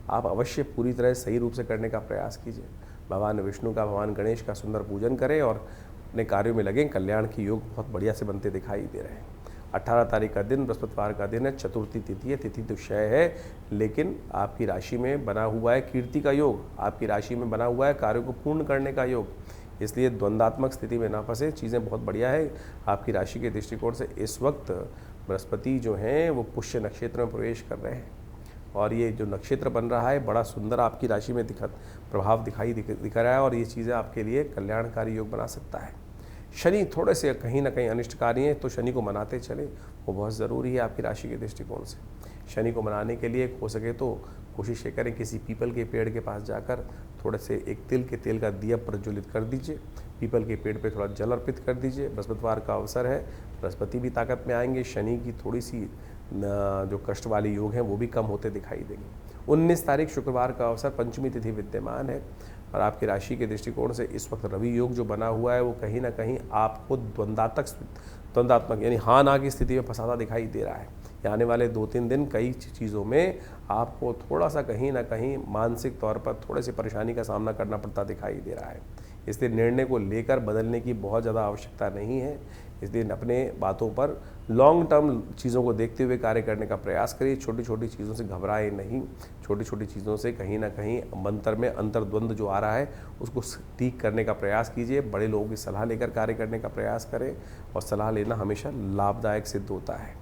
आप अवश्य पूरी तरह सही रूप से करने का प्रयास कीजिए। भगवान विष्णु का, भगवान गणेश का सुंदर पूजन करें और अपने कार्यों में लगें। कल्याण की योग बहुत बढ़िया से बनते दिखाई दे रहे हैं। 18 तारीख का दिन बृहस्पतिवार का दिन है, चतुर्थी तिथि है, तिथि तो क्षय है, लेकिन आपकी राशि में बना हुआ है कीर्ति का योग, आपकी राशि में बना हुआ है कार्यों को पूर्ण करने का योग, इसलिए द्वंद्वात्मक स्थिति में ना फंसे, चीज़ें बहुत बढ़िया है। आपकी राशि के दृष्टिकोण से इस वक्त बृहस्पति जो हैं वो पुष्य नक्षत्र में प्रवेश कर रहे हैं और ये जो नक्षत्र बन रहा है बड़ा सुंदर आपकी राशि में प्रभाव दिख रहा है और ये चीज़ें आपके लिए कल्याणकारी योग बना सकता है। शनि थोड़े से कहीं ना कहीं अनिष्टकारी हैं, तो शनि को मनाते चले, वो बहुत ज़रूरी है आपकी राशि के दृष्टिकोण से। शनि को मनाने के लिए हो सके तो कोशिश ये करें किसी पीपल के पेड़ के पास जाकर थोड़े से एक तिल के तेल का दिया प्रज्वलित कर दीजिए, पीपल के पेड़ पे थोड़ा जल अर्पित कर दीजिए। बृहस्पतिवार का अवसर है, बृहस्पति भी ताकत में आएंगे, शनि की थोड़ी सी जो कष्ट वाले योग हैं वो भी कम होते दिखाई देंगे। 19 तारीख शुक्रवार का अवसर, पंचमी तिथि विद्यमान है और आपकी राशि के दृष्टिकोण से इस वक्त रवि योग जो बना हुआ है वो कहीं ना कहीं आपको द्वंद्वात्मक यानी हाँ ना की स्थिति में फंसाता दिखाई दे रहा है। आने वाले 2-3 दिन कई चीज़ों में आपको थोड़ा सा कहीं ना कहीं मानसिक तौर पर थोड़े से परेशानी का सामना करना पड़ता दिखाई दे रहा है, इसलिए निर्णय को लेकर बदलने की बहुत ज़्यादा आवश्यकता नहीं है। इसलिए अपने बातों पर लॉन्ग टर्म चीज़ों को देखते हुए कार्य करने का प्रयास करिए। छोटी छोटी चीज़ों से घबराए नहीं, छोटी छोटी चीज़ों से कहीं ना कहीं मंत्र में अंतर्द्वंद जो आ रहा है उसको ठीक करने का प्रयास कीजिए। बड़े लोगों की सलाह लेकर कार्य करने का प्रयास करें और सलाह लेना हमेशा लाभदायक सिद्ध होता है।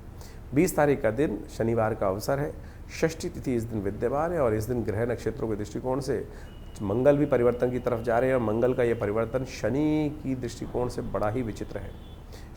20 तारीख का दिन शनिवार का अवसर है, षष्ठी तिथि इस दिन विद्यमान है और इस दिन ग्रह नक्षत्रों के दृष्टिकोण से मंगल भी परिवर्तन की तरफ जा रहे हैं और मंगल का ये परिवर्तन शनि की दृष्टिकोण से बड़ा ही विचित्र है।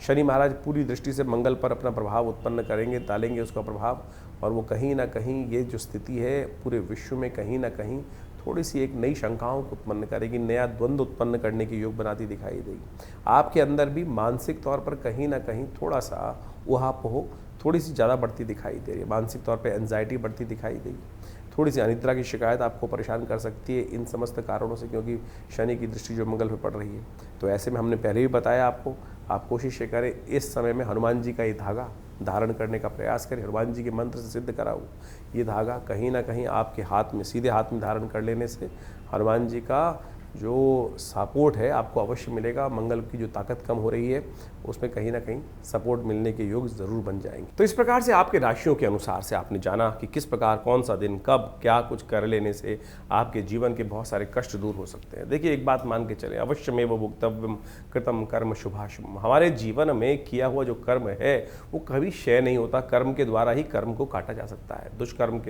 शनि महाराज पूरी दृष्टि से मंगल पर अपना प्रभाव उत्पन्न करेंगे, डालेंगे उसका प्रभाव, और वो कहीं ना कहीं ये जो स्थिति है पूरे विश्व में कहीं ना कहीं थोड़ी सी एक नई शंकाओं को उत्पन्न करेगी, नया द्वंद्व उत्पन्न करने की योग बनाती दिखाई देगी। आपके अंदर भी मानसिक तौर पर कहीं ना कहीं थोड़ा सा उहापोह थोड़ी सी ज़्यादा बढ़ती दिखाई दे रही है, मानसिक तौर पे एंजाइटी बढ़ती दिखाई देगी, थोड़ी सी अनिद्रा की शिकायत आपको परेशान कर सकती है इन समस्त कारणों से, क्योंकि शनि की दृष्टि जो मंगल पे पड़ रही है। तो ऐसे में हमने पहले भी बताया आपको, आप कोशिश ये करें इस समय में हनुमान जी का ये धागा धारण करने का प्रयास करें, हनुमान जी के मंत्र से सिद्ध कराओ। ये धागा कहीं ना कहीं आपके हाथ में, सीधे हाथ में धारण कर लेने से हनुमान जी का जो सपोर्ट है आपको अवश्य मिलेगा। मंगल की जो ताकत कम हो रही है उसमें कहीं ना कहीं सपोर्ट मिलने के योग जरूर बन जाएंगे। तो इस प्रकार से आपके राशियों के अनुसार से आपने जाना कि किस प्रकार कौन सा दिन कब क्या कुछ कर लेने से आपके जीवन के बहुत सारे कष्ट दूर हो सकते हैं। देखिए, एक बात मान के चले, अवश्य में वो भुक्तव्यम कृतम कर्म शुभाशुभ। हमारे जीवन में किया हुआ जो कर्म है वो कभी क्षय नहीं होता, कर्म के द्वारा ही कर्म को काटा जा सकता है, दुष्कर्म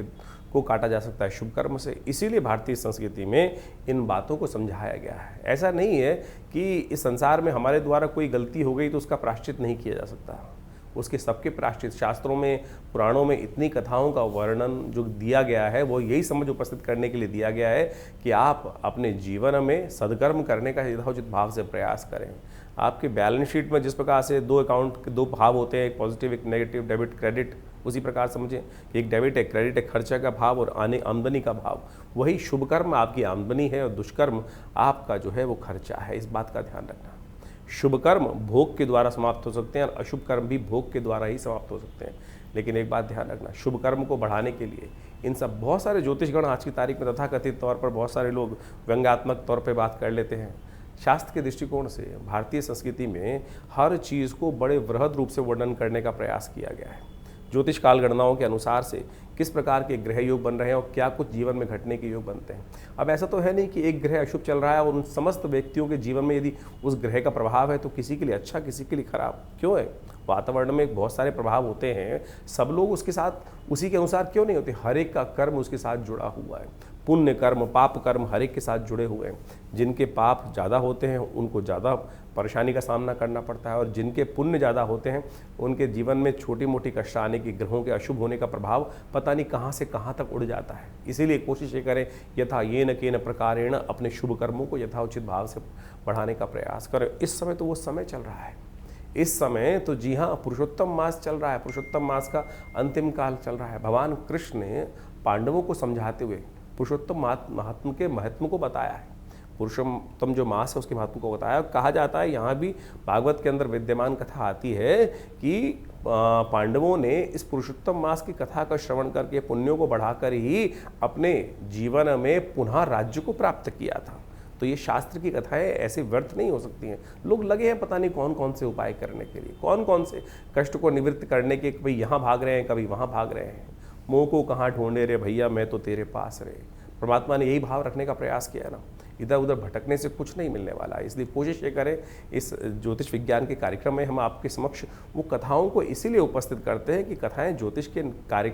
को काटा जा सकता है शुभ कर्म से। इसीलिए भारतीय संस्कृति में इन बातों को समझाया गया है। ऐसा नहीं है कि इस संसार में हमारे द्वारा कोई गलती हो गई तो उसका प्रायश्चित नहीं किया जा सकता, उसके सबके प्रायश्चित शास्त्रों में, पुराणों में इतनी कथाओं का वर्णन जो दिया गया है वो यही समझ उपस्थित करने के लिए दिया गया है कि आप अपने जीवन में सद्कर्म करने का यथोचित भाव से प्रयास करें। आपके बैलेंस शीट में जिस प्रकार से दो अकाउंट के दो भाव होते हैं, एक पॉजिटिव एक नेगेटिव, डेबिट क्रेडिट, उसी प्रकार समझें कि एक डेबिट एक क्रेडिट, एक खर्चा का भाव और आमदनी का भाव। वही शुभ कर्म आपकी आमदनी है और दुष्कर्म आपका जो है वो खर्चा है। इस बात का ध्यान रखना। शुभ कर्म भोग के द्वारा समाप्त हो सकते हैं और अशुभ कर्म भी भोग के द्वारा ही समाप्त हो सकते हैं। लेकिन एक बात ध्यान रखना, शुभ कर्म को बढ़ाने के लिए इन सब बहुत सारे ज्योतिषगण आज की तारीख में तथाकथित तौर पर बहुत सारे लोग व्यंग्यात्मक तौर पर बात कर लेते हैं। शास्त्र के दृष्टिकोण से भारतीय संस्कृति में हर चीज़ को बड़े वृहद रूप से वर्णन करने का प्रयास किया गया है। ज्योतिष काल गणनाओं के अनुसार से किस प्रकार के ग्रह योग बन रहे हैं और क्या कुछ जीवन में घटने के योग बनते हैं। अब ऐसा तो है नहीं कि एक ग्रह अशुभ चल रहा है और उन समस्त व्यक्तियों के जीवन में यदि उस ग्रह का प्रभाव है तो किसी के लिए अच्छा किसी के लिए खराब क्यों है। वातावरण में बहुत सारे प्रभाव होते हैं, सब लोग उसके साथ उसी के अनुसार क्यों नहीं होते। हर एक का कर्म उसके साथ जुड़ा हुआ है, पुण्य कर्म पाप कर्म हर एक के साथ जुड़े हुए हैं। जिनके पाप ज़्यादा होते हैं उनको ज़्यादा परेशानी का सामना करना पड़ता है और जिनके पुण्य ज़्यादा होते हैं उनके जीवन में छोटी मोटी कष्ट आने की, ग्रहों के अशुभ होने का प्रभाव पता नहीं कहाँ से कहाँ तक उड़ जाता है। इसीलिए कोशिश ये करें यथा येन केन प्रकारेण अपने शुभ कर्मों को यथाउचित भाव से बढ़ाने का प्रयास करें। इस समय तो वो समय चल रहा है, इस समय तो जी हाँ पुरुषोत्तम मास चल रहा है, पुरुषोत्तम मास का अंतिम काल चल रहा है। भगवान कृष्ण ने पांडवों को समझाते हुए पुरुषोत्तम महात्म के महत्व को बताया है। पुरुषोत्तम जो मास है उसके महत्व को बताया। कहा जाता है, यहाँ भी भागवत के अंदर विद्यमान कथा आती है कि पांडवों ने इस पुरुषोत्तम मास की कथा का श्रवण करके पुण्यों को बढ़ाकर ही अपने जीवन में पुनः राज्य को प्राप्त किया था। तो ये शास्त्र की कथाएं ऐसे व्यर्थ नहीं हो सकती हैं। लोग लगे हैं पता नहीं कौन कौन से उपाय करने के लिए, कौन कौन से कष्ट को निवृत्त करने के, कभी यहाँ भाग रहे हैं कभी वहाँ भाग रहे हैं। मोह को कहाँ ढूंढे रे भैया, मैं तो तेरे पास रे। परमात्मा ने यही भाव रखने का प्रयास किया ना। इधर उधर भटकने से कुछ नहीं मिलने वाला है। इसलिए कोशिश ये करें, इस ज्योतिष विज्ञान के कार्यक्रम में हम आपके समक्ष वो कथाओं को इसीलिए उपस्थित करते हैं कि कथाएं ज्योतिष के कार्य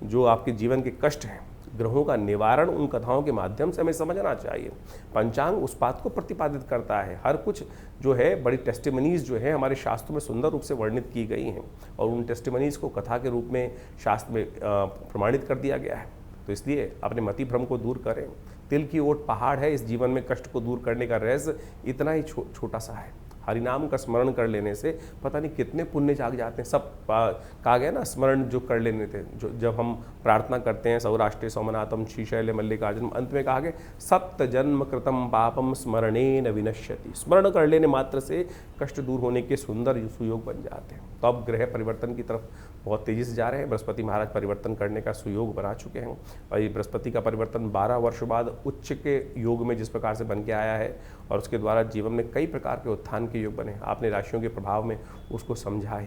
जो आपके जीवन के कष्ट हैं, ग्रहों का निवारण उन कथाओं के माध्यम से हमें समझना चाहिए। पंचांग उस बात को प्रतिपादित करता है। हर कुछ जो है, बड़ी टेस्टिमनीज जो है हमारे शास्त्रों में सुंदर रूप से वर्णित की गई हैं और उन टेस्टिमनीज को कथा के रूप में शास्त्र में प्रमाणित कर दिया गया है। तो इसलिए अपने मति भ्रम को दूर करें। तिल की ओट पहाड़ है। इस जीवन में कष्ट को दूर करने का रहस्य इतना ही छोटा सा है। हरिनाम का स्मरण कर लेने से पता नहीं कितने पुण्य जाग जाते हैं। सब कहा गया ना, स्मरण जो कर लेने थे, जो जब हम प्रार्थना करते हैं सौराष्ट्रे सोमनाथम श्रीशैल मल्लिकार्जुन, अंत में कहा गया सप्त जन्म कृतम पापम स्मरणेन विनश्यति। स्मरण कर लेने मात्र से कष्ट दूर होने के सुंदर सुयोग बन जाते हैं। तो अब ग्रह परिवर्तन की तरफ बहुत तेजी से जा रहे हैं। बृहस्पति महाराज परिवर्तन करने का सुयोग बना चुके हैं और ये बृहस्पति का परिवर्तन 12 वर्ष बाद उच्च के योग में जिस प्रकार से बन के आया है और उसके द्वारा जीवन में कई प्रकार के उत्थान के योग बने, आपने राशियों के प्रभाव में उसको समझा ही।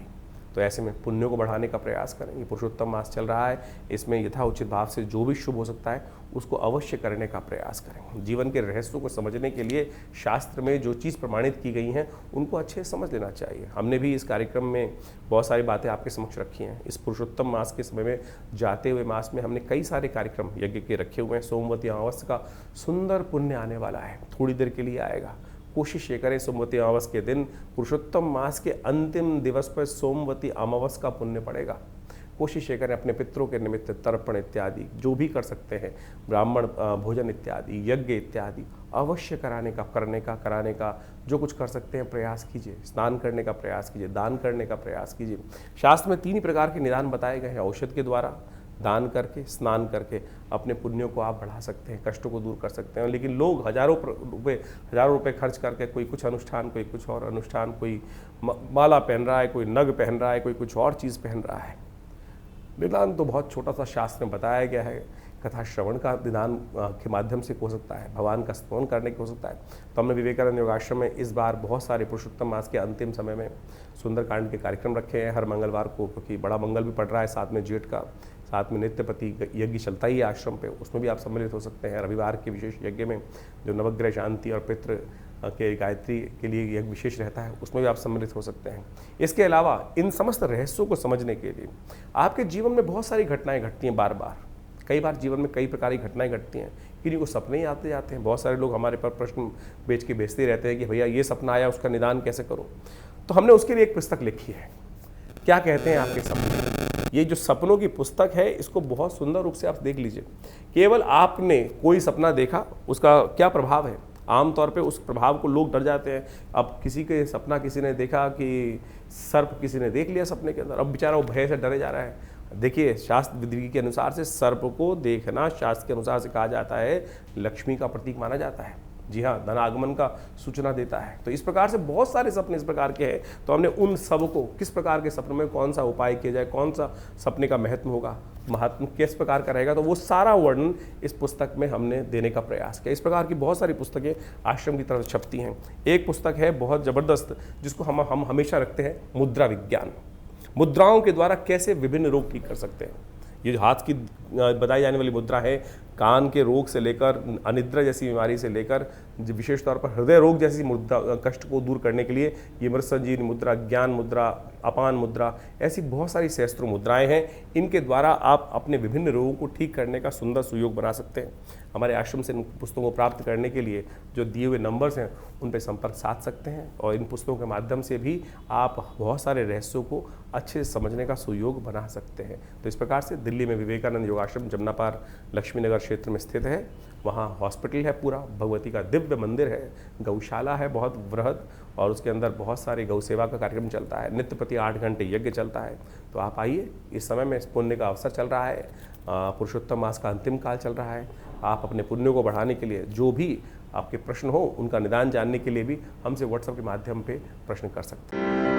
तो ऐसे में पुण्यों को बढ़ाने का प्रयास करें। ये पुरुषोत्तम मास चल रहा है, इसमें यथाउचित भाव से जो भी शुभ हो सकता है उसको अवश्य करने का प्रयास करें। जीवन के रहस्यों को समझने के लिए शास्त्र में जो चीज़ प्रमाणित की गई हैं उनको अच्छे से समझ लेना चाहिए। हमने भी इस कार्यक्रम में बहुत सारी बातें आपके समक्ष रखी हैं। इस पुरुषोत्तम मास के समय में जाते हुए मास में हमने कई सारे कार्यक्रम यज्ञ के रखे हुए हैं। सोमवती अमावस्या का सुंदर पुण्य आने वाला है, थोड़ी देर के लिए आएगा। कोशिश ये करें सोमवती अमावस्या के दिन, पुरुषोत्तम मास के अंतिम दिवस पर सोमवती अमावस्या का पुण्य पड़ेगा। कोशिश ये करें अपने पितरों के निमित्त तर्पण इत्यादि जो भी कर सकते हैं, ब्राह्मण भोजन इत्यादि, यज्ञ इत्यादि अवश्य कराने का जो कुछ कर सकते हैं प्रयास कीजिए। स्नान करने का प्रयास कीजिए, दान करने का प्रयास कीजिए। शास्त्र में 3 ही प्रकार के निदान बताए गए हैं। औषध के द्वारा, दान करके, स्नान करके अपने पुण्यों को आप बढ़ा सकते हैं, कष्टों को दूर कर सकते हैं। लेकिन लोग हजारों रुपए खर्च करके कोई कुछ अनुष्ठान, कोई कुछ और अनुष्ठान, कोई माला पहन रहा है, कोई नग पहन रहा है, कोई कुछ और चीज़ पहन रहा है। निदान तो बहुत छोटा सा शास्त्र में बताया गया है। कथा श्रवण का निदान के माध्यम से हो सकता है, भगवान का स्तवन करने के हो सकता है। तो हमने विवेकानंद योगाश्रम में इस बार बहुत सारे पुरुषोत्तम मास के अंतिम समय में सुंदरकांड के कार्यक्रम रखे हैं हर मंगलवार को, क्योंकि बड़ा मंगल भी पड़ रहा है, साथ में जेठ का, साथ में नित्यपति यज्ञ चलता ही है आश्रम पे, उसमें भी आप सम्मिलित हो सकते हैं। रविवार के विशेष यज्ञ में जो नवग्रह शांति और पितृ के गायत्री के लिए यज्ञ विशेष रहता है, उसमें भी आप सम्मिलित हो सकते हैं। इसके अलावा इन समस्त रहस्यों को समझने के लिए आपके जीवन में बहुत सारी घटनाएं घटती हैं बार बार। कई बार जीवन में कई प्रकार की घटनाएं घटती हैं, किन्हीं को सपने ही आते जाते हैं। बहुत सारे लोग हमारे पर प्रश्न बेच के भेजते रहते हैं कि भैया ये सपना आया, उसका निदान कैसे करूं। तो हमने उसके लिए एक पुस्तक लिखी है, क्या कहते हैं आपके सपने। ये जो सपनों की पुस्तक है, इसको बहुत सुंदर रूप से आप देख लीजिए। केवल आपने कोई सपना देखा, उसका क्या प्रभाव है। आमतौर पे उस प्रभाव को लोग डर जाते हैं। अब किसी के सपना किसी ने देखा कि सर्प किसी ने देख लिया सपने के अंदर, अब बेचारा वो भय से डरे जा रहा है। देखिए, शास्त्र विधि के अनुसार से सर्प को देखना शास्त्र के अनुसार से कहा जाता है लक्ष्मी का प्रतीक माना जाता है। जी हाँ, धनागमन का सूचना देता है। तो इस प्रकार से बहुत सारे सपने इस प्रकार के हैं। तो हमने उन सब को, किस प्रकार के सपने में कौन सा उपाय किया जाए, कौन सा सपने का महत्व होगा, महात्म किस प्रकार का रहेगा, तो वो सारा वर्णन इस पुस्तक में हमने देने का प्रयास किया। इस प्रकार की बहुत सारी पुस्तकें आश्रम की तरफ छपती हैं। एक पुस्तक है बहुत ज़बरदस्त, जिसको हम हमेशा रखते हैं, मुद्रा विज्ञान। मुद्राओं के द्वारा कैसे विभिन्न रोग ठीक कर सकते हैं। ये जो हाथ की बताई जाने वाली मुद्रा है, कान के रोग से लेकर अनिद्रा जैसी बीमारी से लेकर विशेष तौर पर हृदय रोग जैसी मुद्रा कष्ट को दूर करने के लिए ये मृत संजीवनी मुद्रा, ज्ञान मुद्रा, अपान मुद्रा, ऐसी बहुत सारी सहस्त्रों मुद्राएं हैं। इनके द्वारा आप अपने विभिन्न रोगों को ठीक करने का सुंदर सुयोग बना सकते हैं। हमारे आश्रम से इन पुस्तकों को प्राप्त करने के लिए जो दिए हुए नंबर्स हैं उन पर संपर्क साध सकते हैं और इन पुस्तकों के माध्यम से भी आप बहुत सारे रहस्यों को अच्छे से समझने का सुयोग बना सकते हैं। तो इस प्रकार से दिल्ली में विवेकानंद योगाश्रम जमनापार लक्ष्मी नगर क्षेत्र में स्थित है। वहाँ हॉस्पिटल है, पूरा भगवती का दिव्य मंदिर है, गौशाला है बहुत वृहद, और उसके अंदर बहुत सारी गौ सेवा का कार्यक्रम चलता है। नित्य प्रति 8 घंटे यज्ञ चलता है। तो आप आइए, इस समय में पुण्य का अवसर चल रहा है, पुरुषोत्तम मास का अंतिम काल चल रहा है। आप अपने पुण्यों को बढ़ाने के लिए जो भी आपके प्रश्न हो, उनका निदान जानने के लिए भी हमसे व्हाट्सएप के माध्यम पे प्रश्न कर सकते हैं।